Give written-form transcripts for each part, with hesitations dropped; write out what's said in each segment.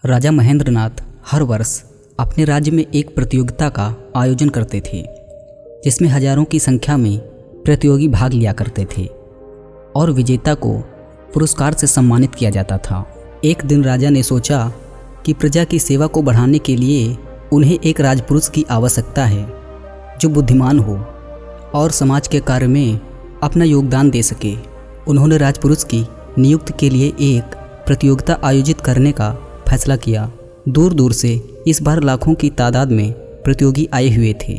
राजा महेंद्रनाथ हर वर्ष अपने राज्य में एक प्रतियोगिता का आयोजन करते थे, जिसमें हजारों की संख्या में प्रतियोगी भाग लिया करते थे और विजेता को पुरस्कार से सम्मानित किया जाता था। एक दिन राजा ने सोचा कि प्रजा की सेवा को बढ़ाने के लिए उन्हें एक राजपुरुष की आवश्यकता है जो बुद्धिमान हो और समाज के कार्य में अपना योगदान दे सके। उन्होंने राजपुरुष की नियुक्ति के लिए एक प्रतियोगिता आयोजित करने का फैसला किया। दूर दूर से इस बार लाखों की तादाद में प्रतियोगी आए हुए थे।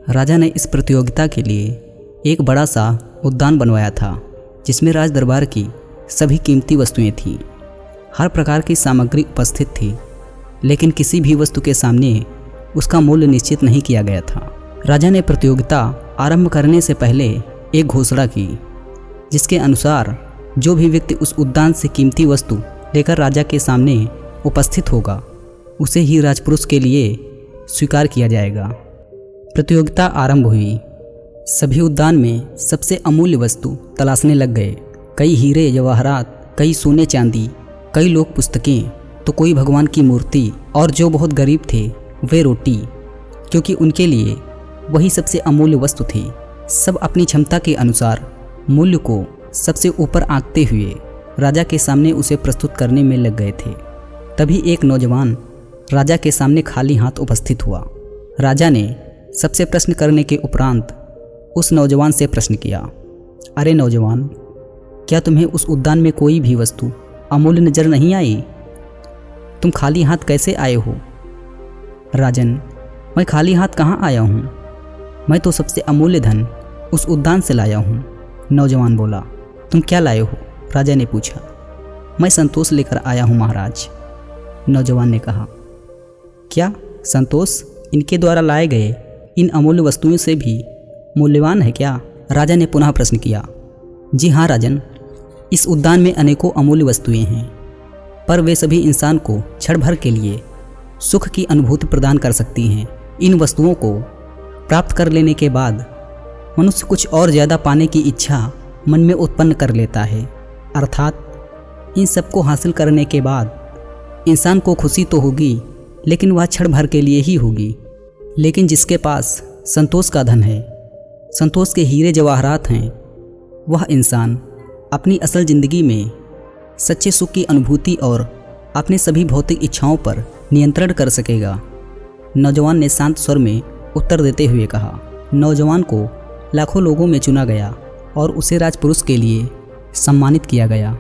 राजा ने इस प्रतियोगिता के लिए एक बड़ा सा उद्यान बनवाया था, जिसमें राज दरबार की सभी कीमती वस्तुएं थीं। हर प्रकार की सामग्री उपस्थित थी, लेकिन किसी भी वस्तु के सामने उसका मूल्य निश्चित नहीं किया गया था। राजा ने प्रतियोगिता आरंभ करने से पहले एक घोषणा की, जिसके अनुसार जो भी व्यक्ति उस उद्यान से कीमती वस्तु लेकर राजा के सामने उपस्थित होगा, उसे ही राजपुरुष के लिए स्वीकार किया जाएगा। प्रतियोगिता आरंभ हुई। सभी उद्यान में सबसे अमूल्य वस्तु तलाशने लग गए। कई हीरे जवाहरात, कई सोने चांदी, कई लोक पुस्तकें, तो कोई भगवान की मूर्ति, और जो बहुत गरीब थे वे रोटी, क्योंकि उनके लिए वही सबसे अमूल्य वस्तु थी। सब अपनी क्षमता के अनुसार मूल्य को सबसे ऊपर आंकते हुए राजा के सामने उसे प्रस्तुत करने में लग गए थे। तभी एक नौजवान राजा के सामने खाली हाथ उपस्थित हुआ। राजा ने सबसे प्रश्न करने के उपरांत उस नौजवान से प्रश्न किया, अरे नौजवान, क्या तुम्हें उस उद्यान में कोई भी वस्तु अमूल्य नजर नहीं आई? तुम खाली हाथ कैसे आए हो? राजन, मैं खाली हाथ कहाँ आया हूँ, मैं तो सबसे अमूल्य धन उस उद्यान से लाया हूँ। नौजवान बोला, तुम क्या लाए हो? राजा ने पूछा। मैं संतोष लेकर आया हूँ महाराज। नौजवान ने कहा, क्या संतोष इनके द्वारा लाए गए इन अमूल्य वस्तुओं से भी मूल्यवान है क्या? राजा ने पुनः प्रश्न किया। जी हाँ राजन, इस उद्यान में अनेकों अमूल्य वस्तुएं हैं, पर वे सभी इंसान को क्षण भर के लिए सुख की अनुभूति प्रदान कर सकती हैं। इन वस्तुओं को प्राप्त कर लेने के बाद मनुष्य कुछ और ज़्यादा पाने की इच्छा मन में उत्पन्न कर लेता है। अर्थात इन सबको हासिल करने के बाद इंसान को खुशी तो होगी, लेकिन वह क्षण भर के लिए ही होगी। लेकिन जिसके पास संतोष का धन है, संतोष के हीरे जवाहरात हैं, वह इंसान अपनी असल ज़िंदगी में सच्चे सुख की अनुभूति और अपने सभी भौतिक इच्छाओं पर नियंत्रण कर सकेगा। नौजवान ने शांत स्वर में उत्तर देते हुए कहा। नौजवान को लाखों लोगों में चुना गया और उसे राजपुरुष के लिए सम्मानित किया गया।